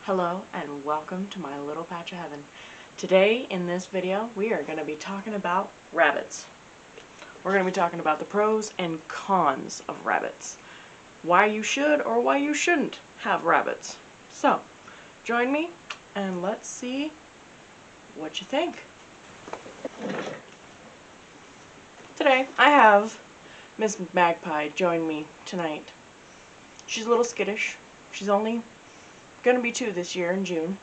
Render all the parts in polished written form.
Hello and welcome to my little patch of heaven. Today in this video we are going to be talking about rabbits. We're going to be talking about the pros and cons of rabbits. Why you should or why you shouldn't have rabbits. So, join me and let's see what you think. Today I have Miss Magpie join me tonight. She's a little skittish. She's only gonna be 2 this year in June,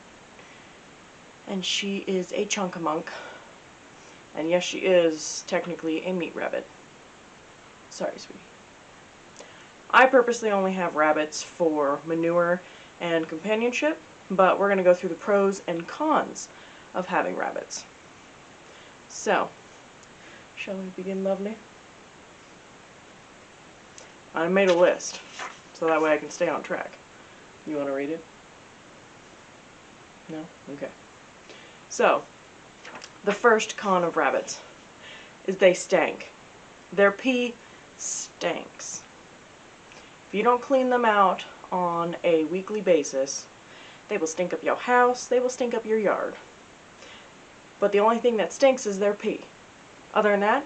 and she is a chunk-a-monk, and yes, she is technically a meat rabbit. Sorry, sweetie. I purposely only have rabbits for manure and companionship, but we're gonna go through the pros and cons of having rabbits. So, shall we begin, lovely? I made a list, so that way I can stay on track. You want to read it? No? Okay. So, the first con of rabbits is they stank. Their pee stinks. If you don't clean them out on a weekly basis, they will stink up your house, they will stink up your yard. But the only thing that stinks is their pee. Other than that,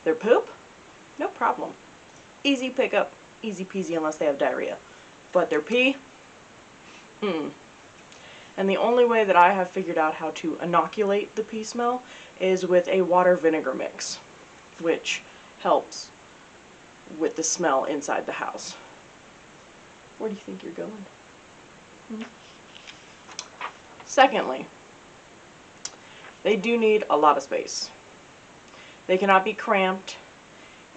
their poop, no problem. Easy pickup, easy peasy unless they have diarrhea. But their pee, And the only way that I have figured out how to inoculate the pee smell is with a water vinegar mix, which helps with the smell inside the house. Where do you think you're going? Secondly, they do need a lot of space. They cannot be cramped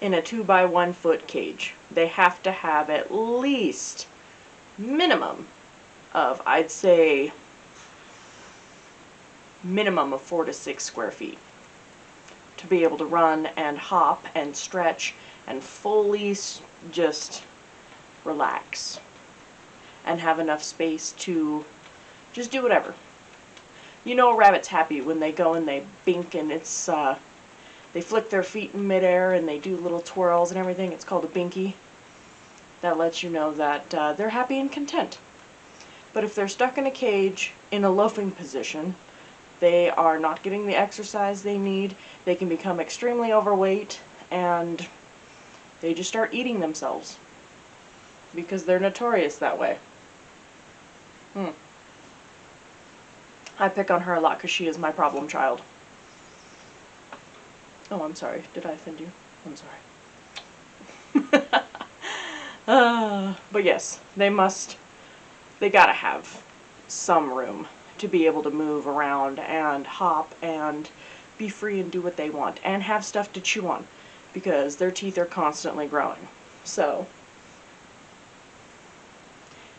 in a 2-by-1 foot cage. They have to have at least minimum of, I'd say, minimum of 4 to 6 square feet to be able to run and hop and stretch and fully just relax and have enough space to just do whatever. You know a rabbit's happy when they go and they bink and it's they flick their feet in midair and they do little twirls and everything. It's called a binky. That lets you know that they're happy and content. But if they're stuck in a cage in a loafing position, they are not getting the exercise they need. They can become extremely overweight and they just start eating themselves because they're notorious that way. I pick on her a lot because she is my problem child. Oh, I'm sorry. Did I offend you? I'm sorry. But yes, they gotta have some room to be able to move around and hop and be free and do what they want and have stuff to chew on because their teeth are constantly growing. So,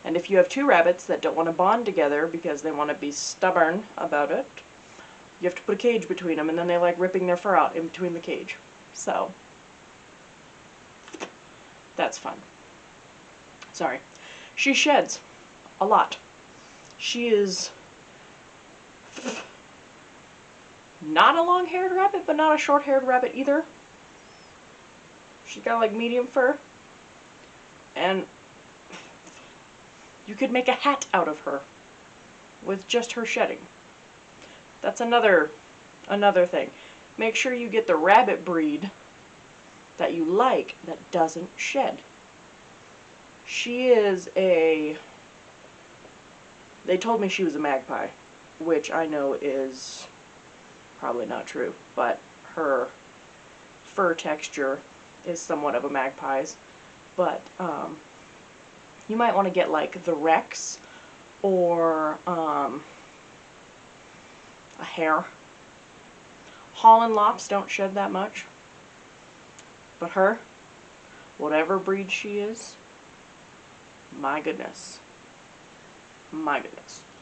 and if you have 2 rabbits that don't want to bond together because they want to be stubborn about it, you have to put a cage between them and then they like ripping their fur out in between the cage. So, that's fun. Sorry. She sheds a lot. She is not a long-haired rabbit, but not a short-haired rabbit either. She's got like medium fur. And you could make a hat out of her with just her shedding. That's another thing. Make sure you get the rabbit breed that you like that doesn't shed. She is they told me she was a magpie, which I know is probably not true, but her fur texture is somewhat of a magpie's. But you might want to get like the Rex or a hare. Holland Lops don't shed that much, but her, whatever breed she is, my goodness,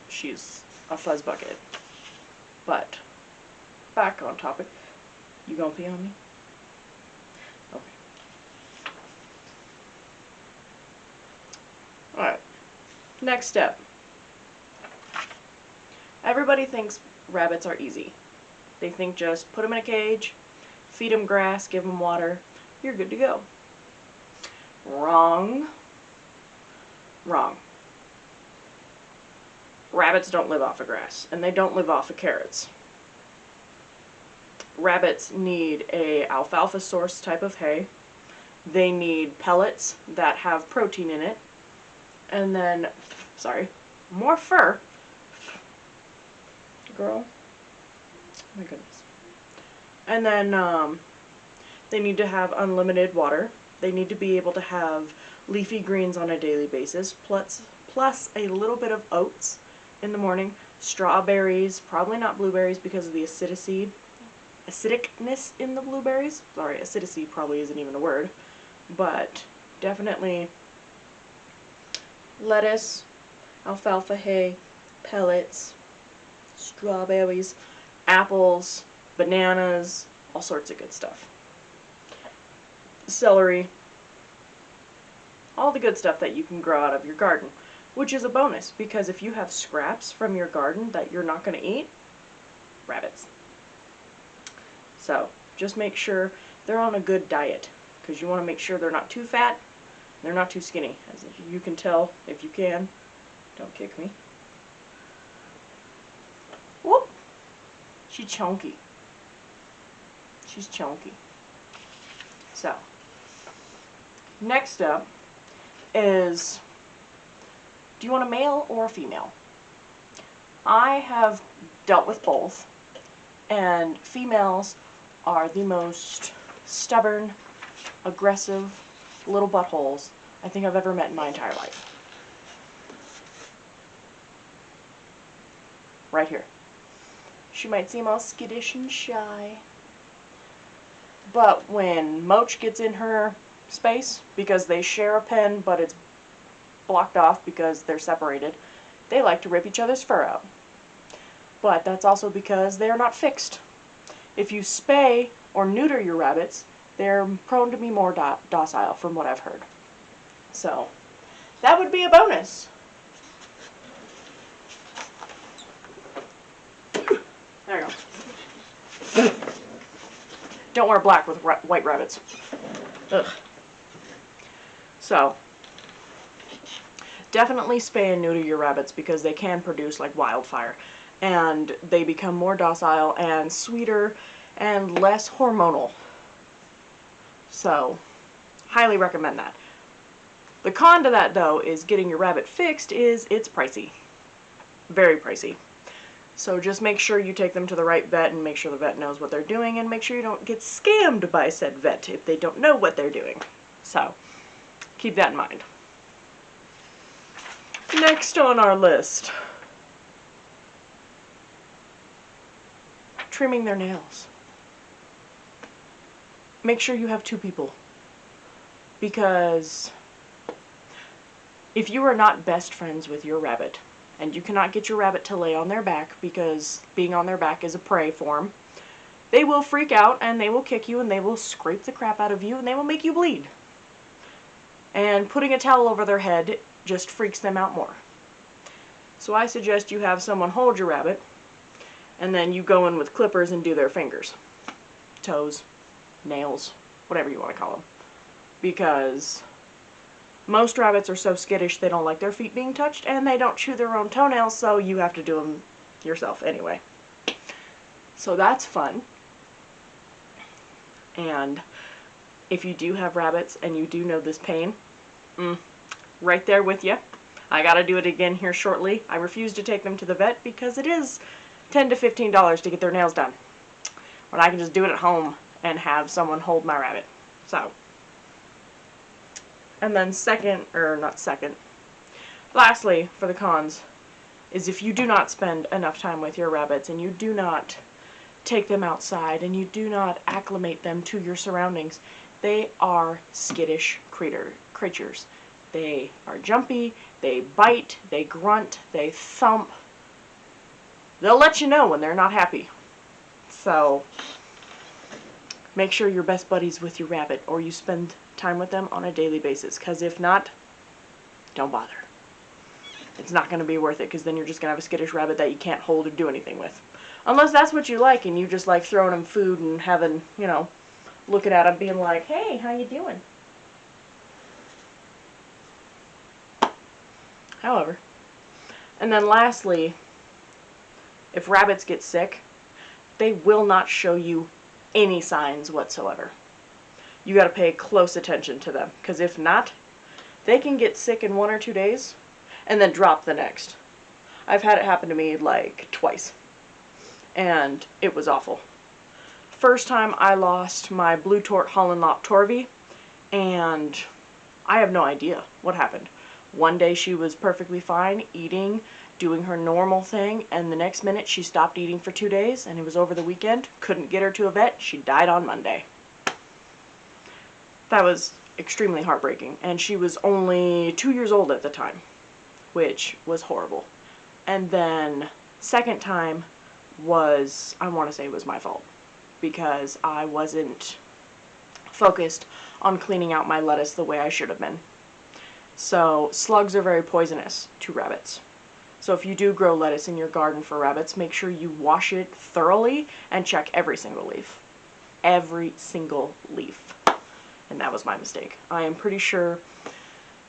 she's a fuzz bucket. But back on topic. You gonna pee on me? Okay. Alright. Next step. Everybody thinks rabbits are easy. They think just put them in a cage, feed them grass, give them water, you're good to go. Wrong. Wrong. Rabbits don't live off of grass, and they don't live off of carrots. Rabbits need a alfalfa source type of hay. They need pellets that have protein in it. And then, sorry, more fur. Girl. Oh my goodness. And then they need to have unlimited water. They need to be able to have leafy greens on a daily basis, plus a little bit of oats in the morning. Strawberries, probably not blueberries because of the acidicness in the blueberries. Sorry, acidity probably isn't even a word. But definitely lettuce, alfalfa hay, pellets, strawberries, apples, bananas, all sorts of good stuff. Celery, all the good stuff that you can grow out of your garden, which is a bonus because if you have scraps from your garden that you're not going to eat, rabbits. So just make sure they're on a good diet because you want to make sure they're not too fat, they're not too skinny. As you can tell, if you can, don't kick me. Whoop! She's chunky. She's chunky. So, next up is, do you want a male or a female? I have dealt with both, and females are the most stubborn, aggressive little buttholes I think I've ever met in my entire life. Right here. She might seem all skittish and shy, but when Moach gets in her space, because they share a pen but it's blocked off because they're separated, they like to rip each other's fur out. But that's also because they are not fixed. If you spay or neuter your rabbits, they're prone to be more docile, from what I've heard. So, that would be a bonus. There you go. Don't wear black with white rabbits. Ugh. So, definitely spay and neuter your rabbits because they can produce like wildfire. And they become more docile and sweeter and less hormonal. So, highly recommend that. The con to that, though, is getting your rabbit fixed is it's pricey. Very pricey. So just make sure you take them to the right vet and make sure the vet knows what they're doing and make sure you don't get scammed by said vet if they don't know what they're doing. So, keep that in mind. Next on our list, trimming their nails. Make sure you have 2 people, because if you are not best friends with your rabbit and you cannot get your rabbit to lay on their back because being on their back is a prey for them, they will freak out and they will kick you and they will scrape the crap out of you and they will make you bleed. And putting a towel over their head just freaks them out more. So I suggest you have someone hold your rabbit and then you go in with clippers and do their fingers, toes, nails, whatever you want to call them. Because most rabbits are so skittish they don't like their feet being touched and they don't chew their own toenails, so you have to do them yourself anyway. So that's fun. And if you do have rabbits and you do know this pain, right there with you. I gotta do it again here shortly. I refuse to take them to the vet because it is $10 to $15 to get their nails done. When I can just do it at home and have someone hold my rabbit. So. And then lastly, for the cons, is if you do not spend enough time with your rabbits and you do not take them outside and you do not acclimate them to your surroundings, they are skittish creatures. They are jumpy, they bite, they grunt, they thump. They'll let you know when they're not happy. So, make sure you're best buddies with your rabbit or you spend time with them on a daily basis, because if not, don't bother. It's not going to be worth it, because then you're just going to have a skittish rabbit that you can't hold or do anything with. Unless that's what you like and you just like throwing them food and having, looking at them being like, hey, how you doing? However, And then lastly, if rabbits get sick, they will not show you any signs whatsoever. You got to pay close attention to them, because if not, they can get sick in 1 or 2 days and then drop the next. I've had it happen to me like twice, and it was awful. First time I lost my blue tort Holland Lop Torvey, and I have no idea what happened. One day she was perfectly fine, eating, doing her normal thing, and the next minute she stopped eating for 2 days, and it was over the weekend. Couldn't get her to a vet. She died on Monday. That was extremely heartbreaking, and she was only 2 years old at the time, which was horrible. And then second time was, I want to say it was my fault, because I wasn't focused on cleaning out my lettuce the way I should have been. So slugs are very poisonous to rabbits. So if you do grow lettuce in your garden for rabbits, make sure you wash it thoroughly and check every single leaf. Every single leaf. And that was my mistake. I am pretty sure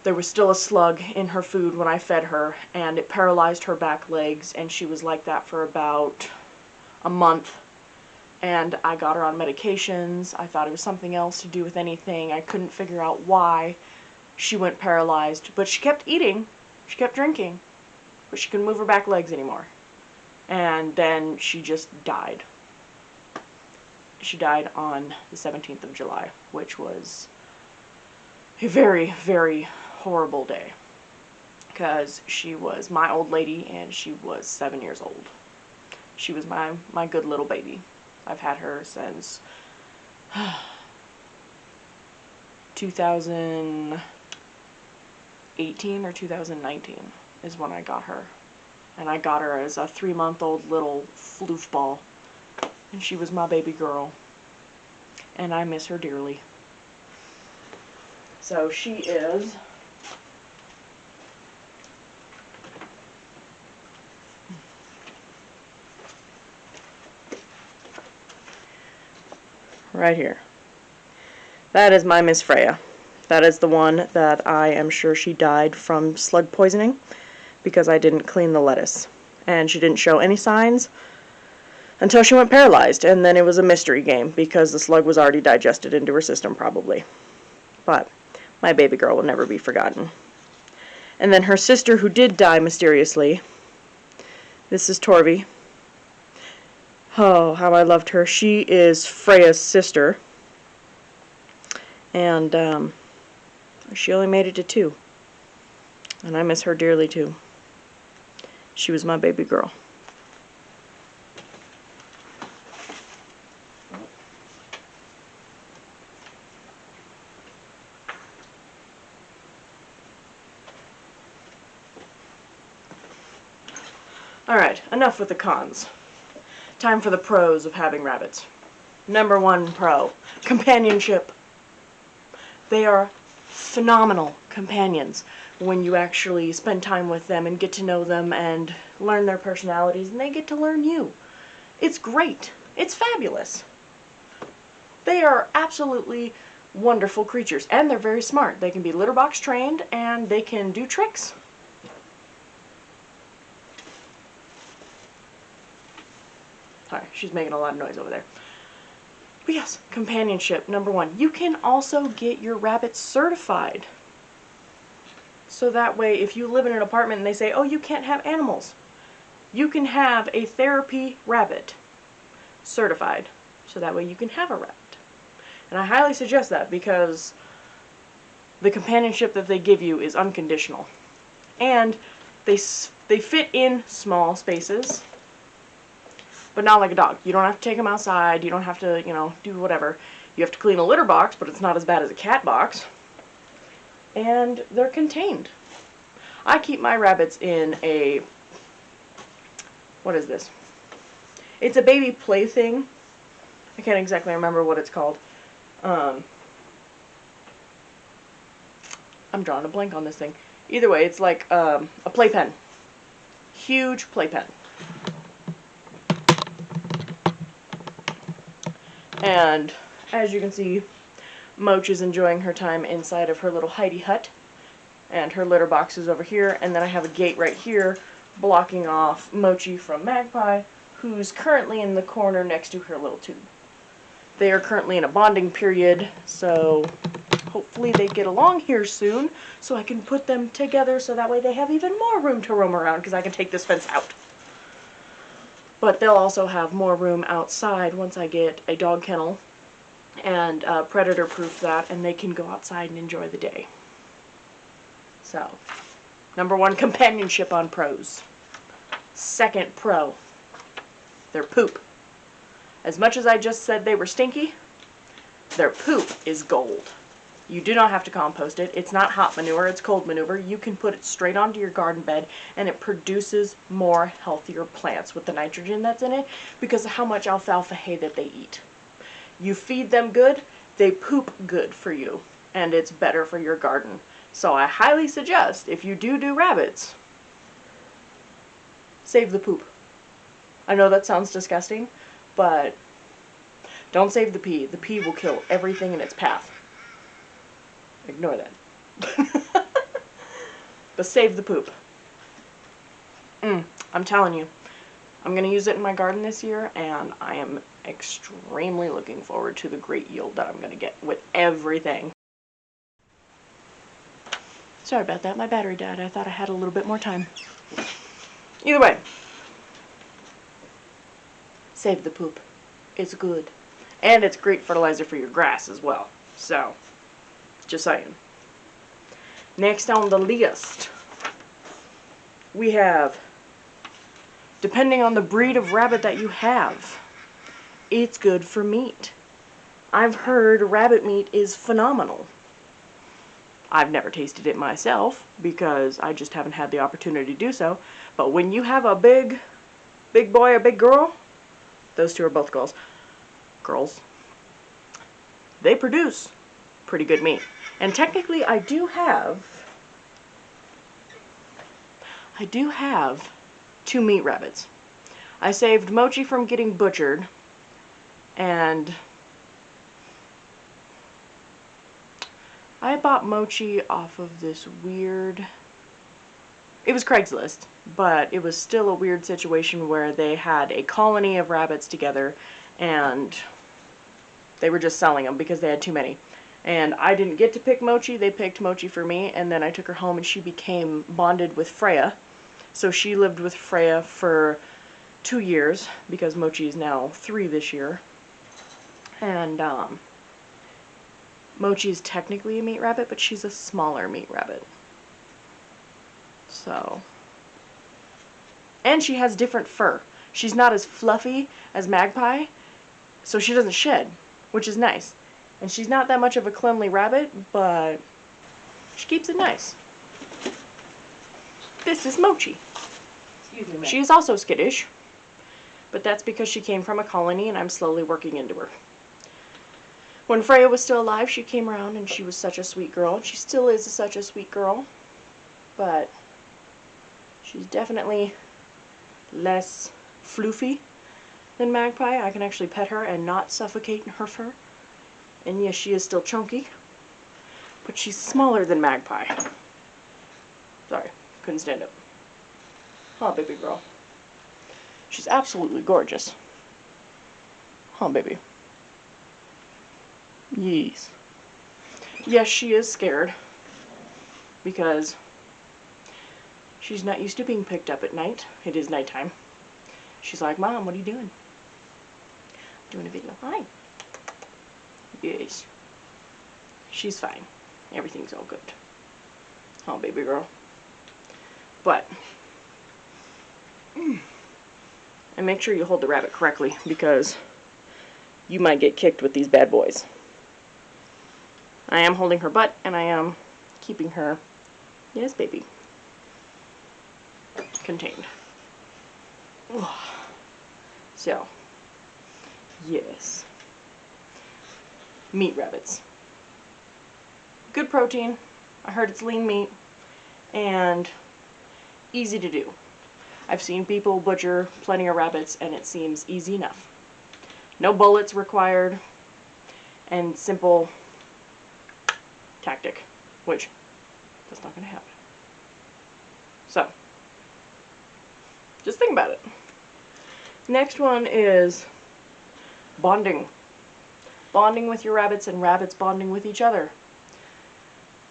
there was still a slug in her food when I fed her, and it paralyzed her back legs, and she was like that for about a month. And I got her on medications. I thought it was something else to do with anything. I couldn't figure out why she went paralyzed. But she kept eating. She kept drinking. But she couldn't move her back legs anymore. And then she just died. She died on the 17th of July, which was a very, very horrible day, because she was my old lady and she was 7 years old. She was my good little baby. I've had her since 2018 or 2019 is when I got her. And I got her as a 3-month-old little floofball. And she was my baby girl. And I miss her dearly. So she is right here. That is my Miss Freya. That is the one that I am sure she died from slug poisoning because I didn't clean the lettuce. And she didn't show any signs until she went paralyzed, and then it was a mystery game because the slug was already digested into her system probably. But my baby girl will never be forgotten. And then her sister, who did die mysteriously, this is Torvey. Oh, how I loved her. She is Freya's sister, and she only made it to 2, and I miss her dearly too. She was my baby girl. Alright, enough with the cons. Time for the pros of having rabbits. Number 1 pro, companionship. They are phenomenal companions when you actually spend time with them and get to know them and learn their personalities, and they get to learn you. It's great. It's fabulous. They are absolutely wonderful creatures, and they're very smart. They can be litter box trained, and they can do tricks. Sorry, she's making a lot of noise over there. But yes, companionship, number 1. You can also get your rabbits certified. So that way, if you live in an apartment and they say, oh, you can't have animals, you can have a therapy rabbit certified. So that way you can have a rabbit. And I highly suggest that because the companionship that they give you is unconditional. And they fit in small spaces, but not like a dog. You don't have to take them outside. You don't have to, do whatever. You have to clean a litter box, but it's not as bad as a cat box. And they're contained. I keep my rabbits in a, what is this? It's a baby plaything. I can't exactly remember what it's called. I'm drawing a blank on this thing. Either way, it's like a playpen. Huge playpen. And as you can see, Moach is enjoying her time inside of her little hidey hut. And her litter box is over here. And then I have a gate right here blocking off Mochi from Magpie, who's currently in the corner next to her little tube. They are currently in a bonding period, so hopefully they get along here soon, so I can put them together so that way they have even more room to roam around, because I can take this fence out. But they'll also have more room outside once I get a dog kennel and predator-proof that, and they can go outside and enjoy the day. So, number one, companionship on pros. Second pro, their poop. As much as I just said they were stinky, their poop is gold. You do not have to compost it. It's not hot manure, it's cold manure. You can put it straight onto your garden bed and it produces more healthier plants with the nitrogen that's in it because of how much alfalfa hay that they eat. You feed them good, they poop good for you, and it's better for your garden. So I highly suggest, if you do rabbits, save the poop. I know that sounds disgusting, but don't save the pee. The pee will kill everything in its path. Ignore that. But save the poop. I'm telling you, I'm going to use it in my garden this year, and I am extremely looking forward to the great yield that I'm going to get with everything. Sorry about that, my battery died. I thought I had a little bit more time. Either way, save the poop. It's good. And it's great fertilizer for your grass as well. So, just saying. Next on the list, we have, depending on the breed of rabbit that you have, it's good for meat. I've heard rabbit meat is phenomenal. I've never tasted it myself because I just haven't had the opportunity to do so. But when you have a big boy or big girl, those two are both girls, they produce pretty good meat. And technically I do have 2 meat rabbits. I saved Mochi from getting butchered, and I bought Mochi off of this weird, it was Craigslist, but it was still a weird situation where they had a colony of rabbits together and they were just selling them because they had too many. And I didn't get to pick Mochi, they picked Mochi for me, and then I took her home and she became bonded with Freya. So she lived with Freya for 2 years, because Mochi is now 3 this year. And Mochi is technically a meat rabbit, but she's a smaller meat rabbit. So, and she has different fur. She's not as fluffy as Magpie, so she doesn't shed, which is nice. And she's not that much of a cleanly rabbit, but she keeps it nice. This is Mochi. Excuse me, ma'am. She is also skittish, but that's because she came from a colony and I'm slowly working into her. When Freya was still alive, she came around and she was such a sweet girl. She still is such a sweet girl, but she's definitely less floofy than Magpie. I can actually pet her and not suffocate her fur. And yes, she is still chunky, but she's smaller than Magpie. Sorry, couldn't stand up. Huh, baby girl. She's absolutely gorgeous. Huh, baby. Yes. Yes, she is scared because she's not used to being picked up at night. It is nighttime. She's like, Mom, what are you doing? Doing a video. Hi. Yes. She's fine. Everything's all good. Oh, baby girl. But, and make sure you hold the rabbit correctly because you might get kicked with these bad boys. I am holding her butt and I am keeping her, yes, baby, contained. So, yes. Meat rabbits. Good protein. I heard it's lean meat and easy to do. I've seen people butcher plenty of rabbits and it seems easy enough. No bullets required and simple tactic, which that's not going to happen. So, Just think about it. Next one is bonding. Bonding with your rabbits and rabbits bonding with each other.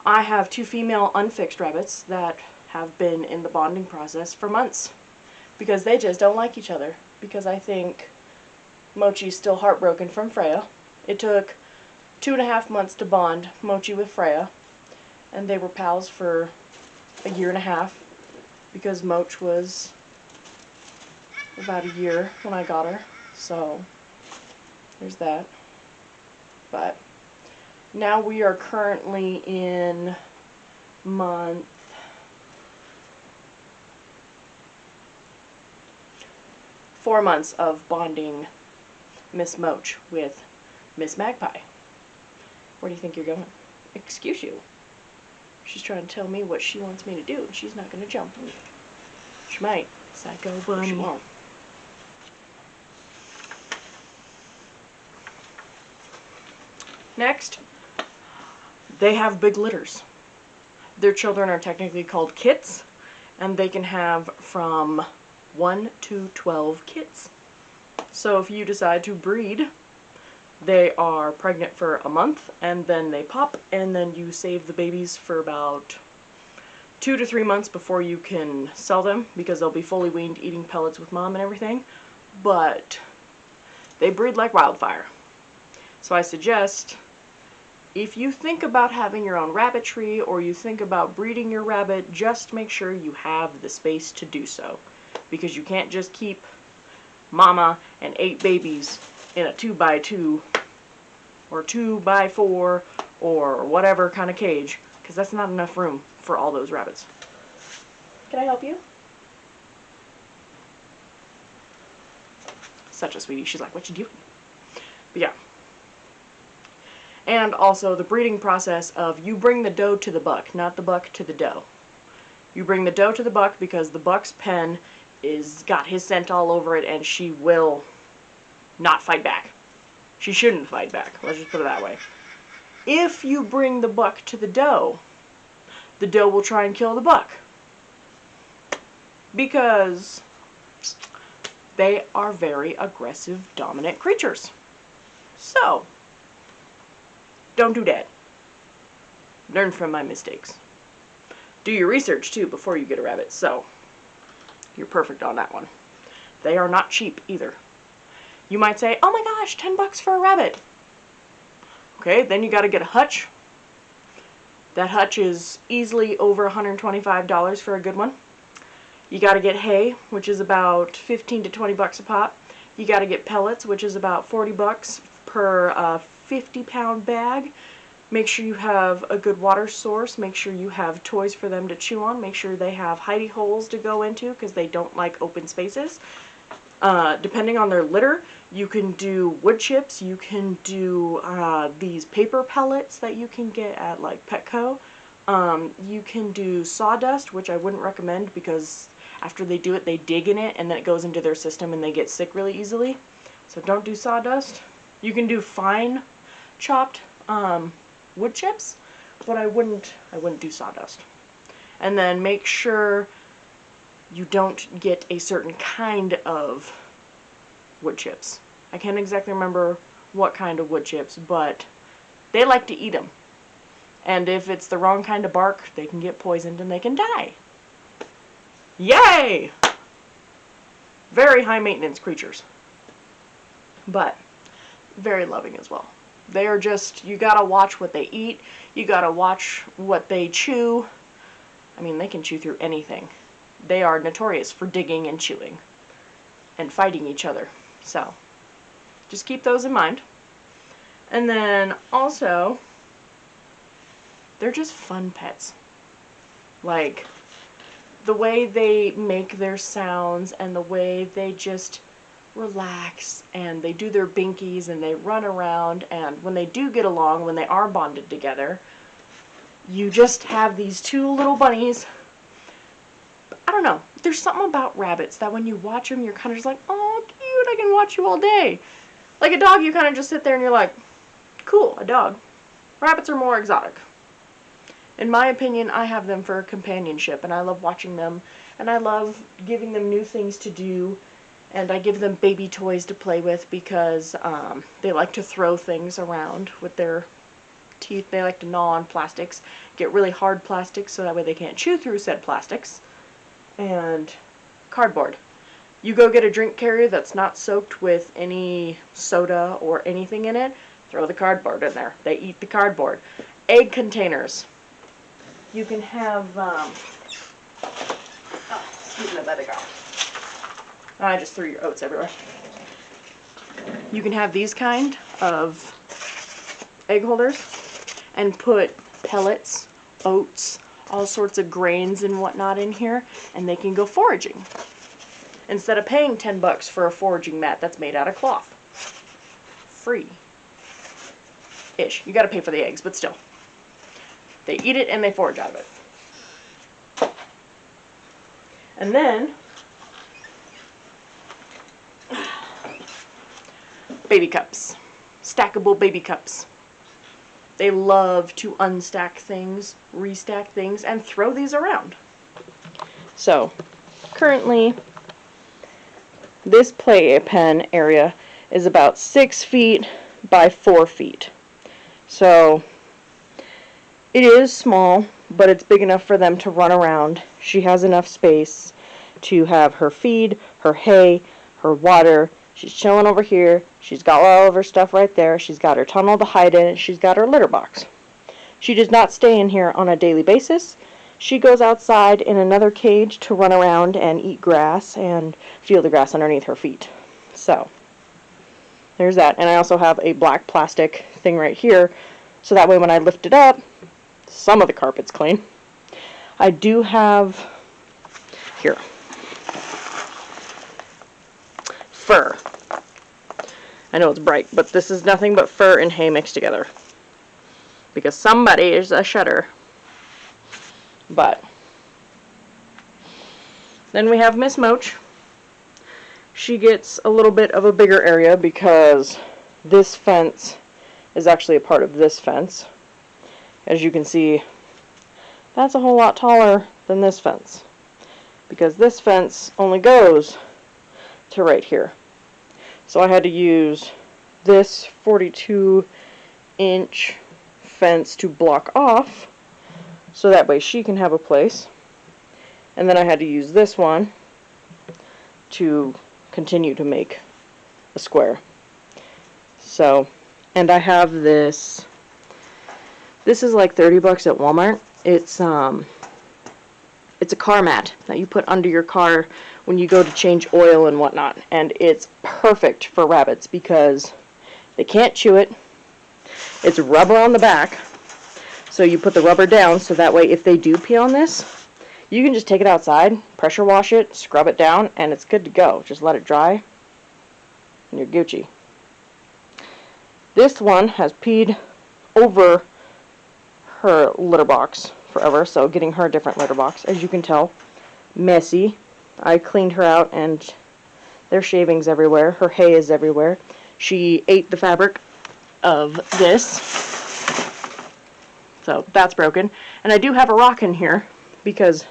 I have 2 female unfixed rabbits that have been in the bonding process for months because they just don't like each other. Because I think Mochi's still heartbroken from Freya. It took 2.5 months to bond Mochi with Freya, and they were pals for a 1.5 years because Moch was about a year when I got her. So there's that. But now we are currently in month 4 months of bonding Miss Moch with Miss Magpie. Where do you think you're going? Excuse you. She's trying to tell me what she wants me to do, and she's not going to jump. She might. Psycho bunny. She won't. Next, they have big litters. Their children are technically called kits, and they can have from 1 to 12 kits. So if you decide to breed, they are pregnant for a month, and then they pop, and then you save the babies for about 2 to 3 months before you can sell them, because they'll be fully weaned, eating pellets with mom and everything. But they breed like wildfire. So I suggest, if you think about having your own rabbitry, or you think about breeding your rabbit, just make sure you have the space to do so. Because you can't just keep mama and 8 babies in a 2x2 or 2x4 or whatever kind of cage, because that's not enough room for all those rabbits. Can I help you? Such a sweetie. She's like, what you doing? But yeah. And also the breeding process of, you bring the doe to the buck, not the buck to the doe. You bring the doe to the buck because the buck's pen is got his scent all over it, and she will not fight back. She shouldn't fight back. Let's just put it that way. If you bring the buck to the doe will try and kill the buck. Because they are very aggressive, dominant creatures. So, don't do that. Learn from my mistakes. Do your research, too, before you get a rabbit. So, you're perfect on that one. They are not cheap, either. You might say, oh my gosh, $10 for a rabbit. Okay, then you gotta get a hutch. That hutch is easily over $125 for a good one. You gotta get hay, which is about 15 to 20 bucks a pop. You gotta get pellets, which is about 40 bucks per 50-pound bag. Make sure you have a good water source. Make sure you have toys for them to chew on. Make sure they have hidey holes to go into, because they don't like open spaces. Depending on their litter, you can do wood chips. You can do these paper pellets that you can get at like Petco. You can do sawdust, which I wouldn't recommend, because after they do it, they dig in it, and then it goes into their system, and they get sick really easily. So don't do sawdust. You can do fine chopped wood chips, but I wouldn't do sawdust. And then make sure you don't get a certain kind of wood chips. I can't exactly remember what kind of wood chips, but they like to eat them. And if it's the wrong kind of bark, they can get poisoned and they can die. Yay! Very high maintenance creatures. But very loving as well. They are just, you gotta watch what they eat. You gotta watch what they chew. I mean, they can chew through anything. They are notorious for digging and chewing and fighting each other. So, just keep those in mind. And then also, they're just fun pets. Like, the way they make their sounds and the way they just relax and they do their binkies and they run around, and when they do get along, when they are bonded together, you just have these 2 little bunnies. I don't know. There's something about rabbits that when you watch them, you're kind of just like, oh, cute, I can watch you all day. Like a dog, you kind of just sit there and you're like, cool, a dog. Rabbits are more exotic. In my opinion, I have them for companionship, and I love watching them, and I love giving them new things to do, and I give them baby toys to play with because they like to throw things around with their teeth. They like to gnaw on plastics, get really hard plastics so that way they can't chew through said plastics, and cardboard. You go get a drink carrier that's not soaked with any soda or anything in it, throw the cardboard in there. They eat the cardboard. Egg containers. You can have, excuse me, let it go. I just threw your oats everywhere. You can have these kind of egg holders and put pellets, oats, all sorts of grains and whatnot in here, and they can go foraging. Instead of paying $10 for a foraging mat that's made out of cloth. Free. Ish. You gotta pay for the eggs, but still. They eat it and they forage out of it. And then, baby cups. Stackable baby cups. They love to unstack things, restack things, and throw these around. So, currently, this playpen area is about 6 feet by 4 feet. So, it is small, but it's big enough for them to run around. She has enough space to have her feed, her hay, her water. She's chilling over here. She's got all of her stuff right there. She's got her tunnel to hide in. She's got her litter box. She does not stay in here on a daily basis. She goes outside in another cage to run around and eat grass and feel the grass underneath her feet. So, there's that. And I also have a black plastic thing right here, so that way when I lift it up, some of the carpet's clean. I do have, here, fur. I know it's bright, but this is nothing but fur and hay mixed together. Because somebody is a shedder. But then we have Miss Moach. She gets a little bit of a bigger area because this fence is actually a part of this fence. As you can see, that's a whole lot taller than this fence. Because this fence only goes to right here. So I had to use this 42-inch fence to block off, so that way she can have a place. And then I had to use this one to continue to make a square. So, and I have this. This is like $30 at Walmart. It's a car mat that you put under your car when you go to change oil and whatnot. And it's perfect for rabbits because they can't chew it. It's rubber on the back. So you put the rubber down so that way if they do pee on this, you can just take it outside, pressure wash it, scrub it down, and it's good to go. Just let it dry, and you're Gucci. This one has peed over her litter box forever, so getting her a different litter box. As you can tell, messy. I cleaned her out, and there's shavings everywhere. Her hay is everywhere. She ate the fabric of this. So that's broken. And I do have a rock in here because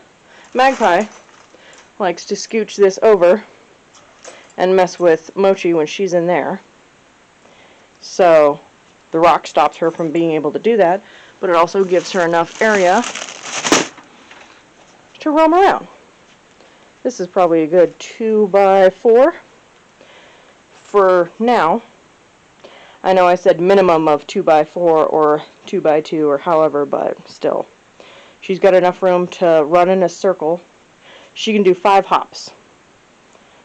Magpie likes to scooch this over and mess with Mochi when she's in there. So the rock stops her from being able to do that, but it also gives her enough area to roam around. This is probably a good 2x4 for now. I know I said minimum of 2x4 or 2x2 or however, but still. She's got enough room to run in a circle. She can do 5 hops,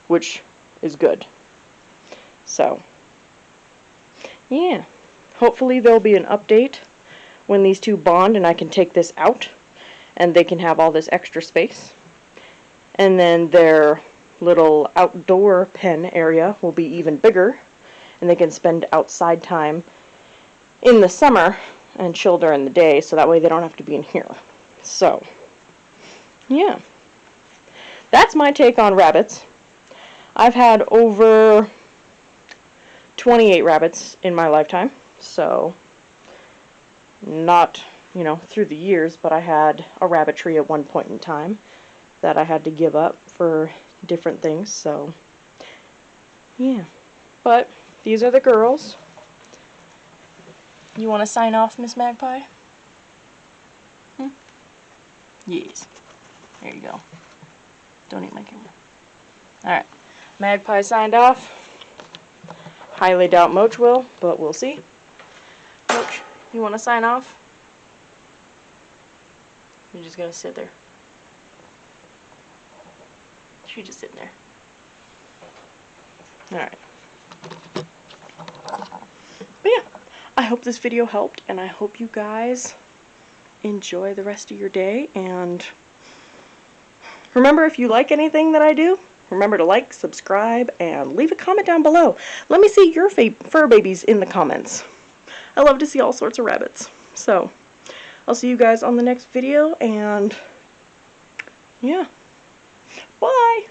which is good. So, yeah. Hopefully there'll be an update when these two bond and I can take this out and they can have all this extra space. And then their little outdoor pen area will be even bigger. And they can spend outside time in the summer and chill during the day, so that way they don't have to be in here. So, yeah. That's my take on rabbits. I've had over 28 rabbits in my lifetime, so not you know, through the years, but I had a rabbitry at one point in time that I had to give up for different things, so yeah. But these are the girls. You want to sign off, Miss Magpie? Yes. There you go. Don't eat my camera. Alright. Magpie signed off. Highly doubt Moach will, but we'll see. Moach, you want to sign off? You're just going to sit there. She's just sitting there. Alright. But yeah, I hope this video helped, and I hope you guys enjoy the rest of your day, and remember, if you like anything that I do, remember to like, subscribe, and leave a comment down below. Let me see your fur babies in the comments. I love to see all sorts of rabbits. So, I'll see you guys on the next video, and yeah, bye!